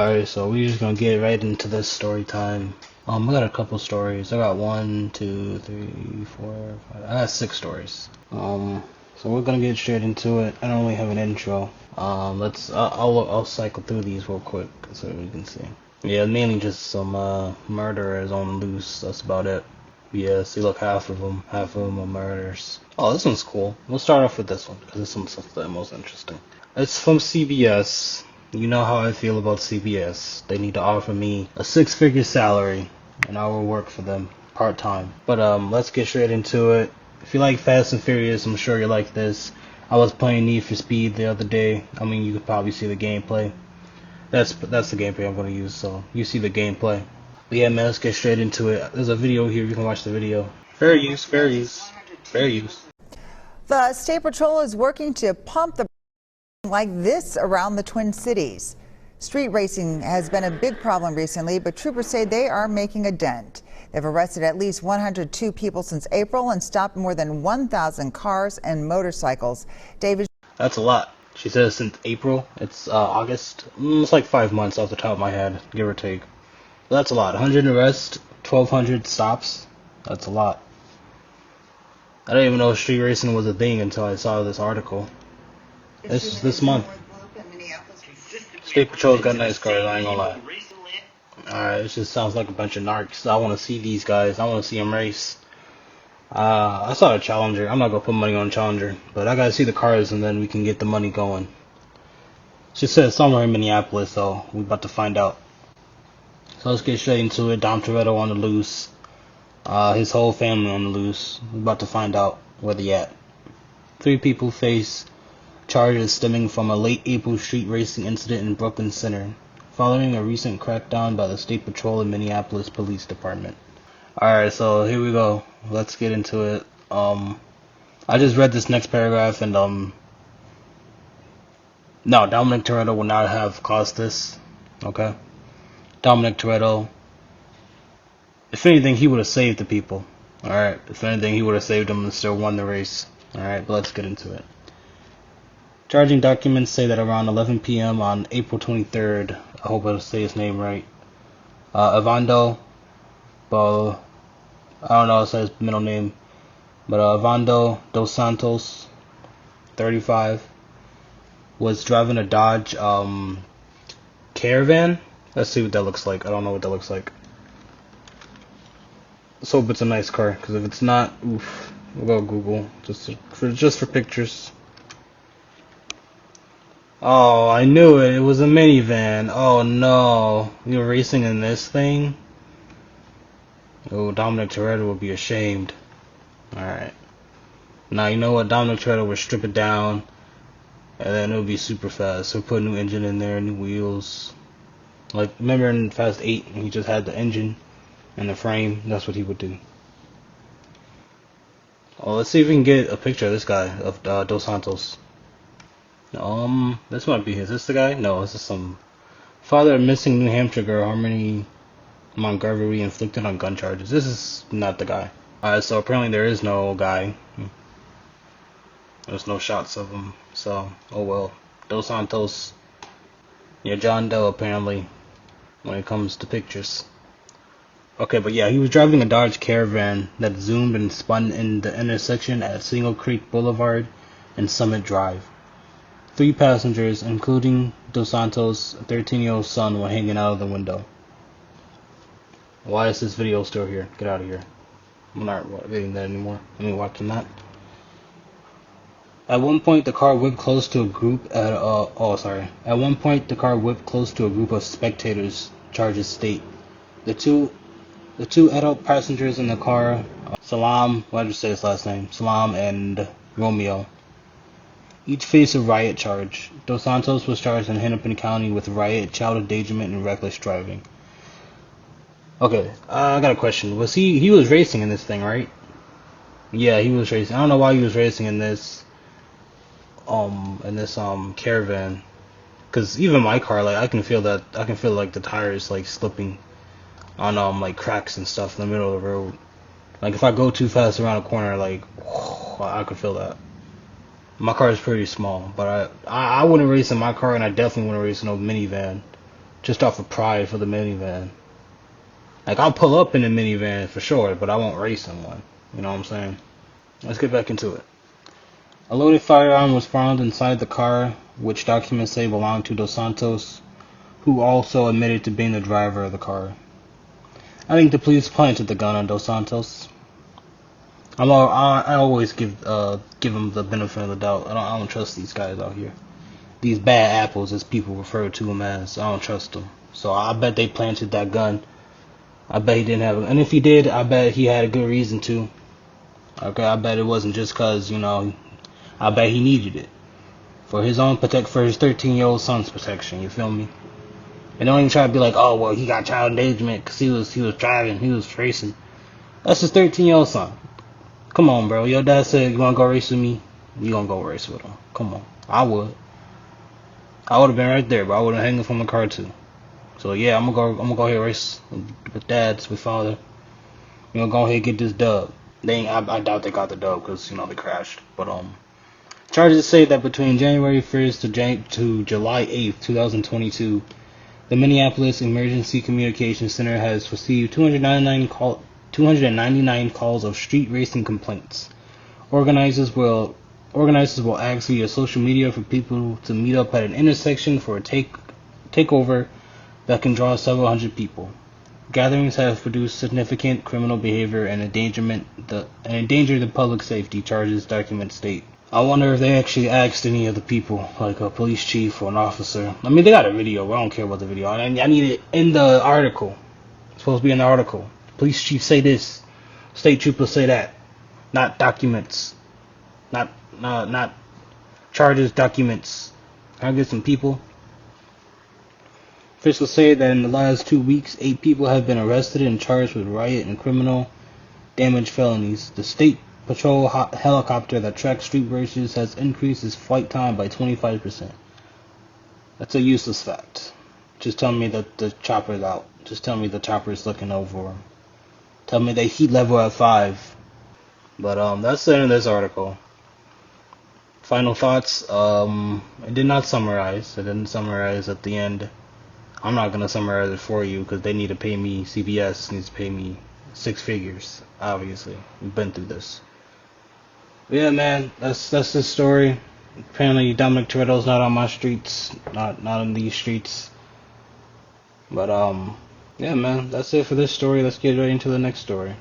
Alright, so we're just gonna get right into this story time. I got a couple stories. I got 1, 2, 3, 4, 5. I got 6 stories. So we're gonna get straight into it. I don't really have an intro. I'll cycle through these real quick so we can see. Yeah, mainly just some murderers on the loose. That's about it. Yeah, see, look, half of them are murders. Oh, this one's cool. We'll start off with this one because this one's the most interesting. It's from CBS. You know how I feel about CBS. They need to offer me a 6-figure salary, and I will work for them part-time. But let's get straight into it. If you like Fast and Furious, I'm sure you like this. I was playing Need for Speed the other day. I mean, you could probably see the gameplay. That's the gameplay I'm going to use, so you see the gameplay. But yeah, man, let's get straight into it. There's a video here. You can watch the video. Fair use, fair use, fair use. The State Patrol is working to pump the like this around the Twin Cities. Street racing has been a big problem recently, but troopers say they are making a dent. They've arrested at least 102 people since April and stopped more than 1,000 cars and motorcycles. David. That's a lot. She says since April. It's August. It's like 5 months off the top of my head, give or take. But that's a lot. 100 arrests, 1,200 stops. That's a lot. I didn't even know street racing was a thing until I saw this article. This month. State Patrol's got nice cars, I ain't gonna lie. Alright, it just sounds like a bunch of narcs. I want to see these guys. I want to see them race. I saw a Challenger. I'm not gonna put money on Challenger, but I gotta see the cars and then we can get the money going. She said somewhere in Minneapolis, so we about to find out. So let's get straight into it. Dom Toretto on the loose. His whole family on the loose. We're about to find out where they at. 3 people face charges stemming from a late April street racing incident in Brooklyn Center, following a recent crackdown by the State Patrol and Minneapolis Police Department. Alright, so here we go. Let's get into it. I just read this next paragraph and no, Dominic Toretto will not have caused this. Okay? Dominic Toretto, if anything, he would have saved the people. Alright, if anything, he would have saved them and still won the race. Alright, but let's get into it. Charging documents say that around 11 p.m. on April 23rd, I hope I say his name right, Evando, well, I don't know how to say his middle name, but Evando Dos Santos, 35, was driving a Dodge Caravan. Let's see what that looks like. I don't know what that looks like. Let's hope it's a nice car, because if it's not, oof, we'll go Google, just for pictures. Oh, I knew it. It was a minivan. Oh no. You're racing in this thing? Oh, Dominic Toretto would be ashamed. Alright. Now, you know what? Dominic Toretto would strip it down, and then it would be super fast. So put a new engine in there, new wheels. Like, remember in Fast 8, when he just had the engine and the frame? That's what he would do. Oh, let's see if we can get a picture of this guy, of Dos Santos. This might be his. Is this the guy? No, this is some father of missing New Hampshire girl, Harmony Montgomery, inflicted on gun charges. This is not the guy. Alright, so apparently there is no guy. There's no shots of him. So, oh well. Dos Santos, yeah, John Doe apparently, when it comes to pictures. Okay, but yeah, he was driving a Dodge Caravan that zoomed and spun in the intersection at Single Creek Boulevard and Summit Drive. 3 passengers, including Dos Santos' 13-year-old son, were hanging out of the window. Why is this video still here? Get out of here. I'm not reading that anymore. I'm not watching that. At one point, the car whipped close to a group At one point, the car whipped close to a group of spectators, charges state. The two adult passengers in the car, Salam, why did you say his last name? Salam and Romeo, each faced a riot charge. Dos Santos was charged in Hennepin County with riot, child endangerment, and reckless driving. Okay, I got a question. He was racing in this thing, right? Yeah, he was racing. I don't know why he was racing in this caravan. Cause even my car, like, I can feel like the tires like slipping on like cracks and stuff in the middle of the road. Like if I go too fast around a corner, like I could feel that. My car is pretty small, but I wouldn't race in my car, and I definitely wouldn't race in a minivan. just off of pride for the minivan. Like, I'll pull up in a minivan for sure, but I won't race in one. You know what I'm saying? Let's get back into it. A loaded firearm was found inside the car, which documents say belonged to Dos Santos, who also admitted to being the driver of the car. I think the police planted the gun on Dos Santos. I always give them the benefit of the doubt. I don't trust these guys out here. These bad apples, as people refer to them as. I don't trust them. So I bet they planted that gun. I bet he didn't have it. And if he did, I bet he had a good reason to. Okay, I bet it wasn't just because, I bet he needed it. For his own for his 13-year-old son's protection, you feel me? And don't even try to be like, oh, well, he got child endangerment because he was driving, he was racing. That's his 13-year-old son. Come on, bro. Your dad said, you want to go race with me? You going to go race with him. Come on. I would have been right there, but I would have hanging from the car too. So yeah, I'm gonna go ahead and race with dads, with father. Go ahead and get this dub. I doubt they got the dub because they crashed. But charges say that between January 1st to July 8th, 2022, the Minneapolis Emergency Communications Center has received 299 calls of street racing complaints. Organizers will ask via social media for people to meet up at an intersection for a takeover that can draw several hundred people. Gatherings have produced significant criminal behavior and endanger the public safety, charges documents state. I wonder if they actually asked any of the people, like a police chief or an officer. I mean, they got a video, but I don't care about the video. I need it in the article. It's supposed to be in the article. Police chief say this. State troopers say that. Not documents. Not charges, documents. Can I get some people? Officials say that in the last 2 weeks, 8 people have been arrested and charged with riot and criminal damage felonies. The state patrol helicopter that tracks street races has increased its flight time by 25%. That's a useless fact. Just tell me that the chopper's out. Just tell me the chopper's looking over them. Tell me they heat level at 5. But that's the end of this article. Final thoughts. It did not summarize. It didn't summarize at the end. I'm not gonna summarize it for you because they need to pay me. CBS needs to pay me 6 figures. Obviously, we've been through this. But yeah, man, that's this story. Apparently, Dominic Toretto's not on my streets, not on these streets. But yeah, man, that's it for this story. Let's get right into the next story.